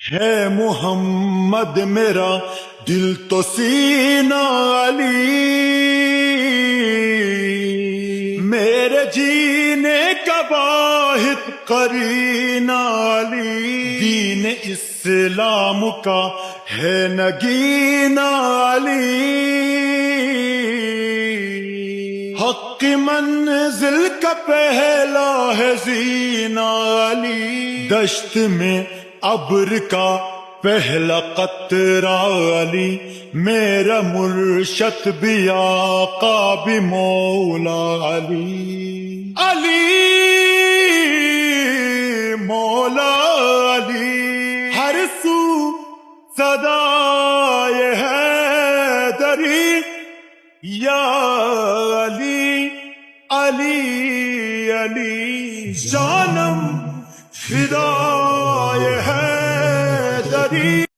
ہے محمد میرا دل تو سینہ علی، میرے جینے کا واحد قرینہ علی، دین اسلام کا ہے نگینہ علی، حق کی منزل کا پہلا ہے زینہ علی، دشت میں ابر کا پہلا قطرہ علی، میرا مرشد بھی آقا بھی مولا علی، علی مولا علی، ہر سو صدائے حیدری یا علی علی علی، جانم فدائے حیدری۔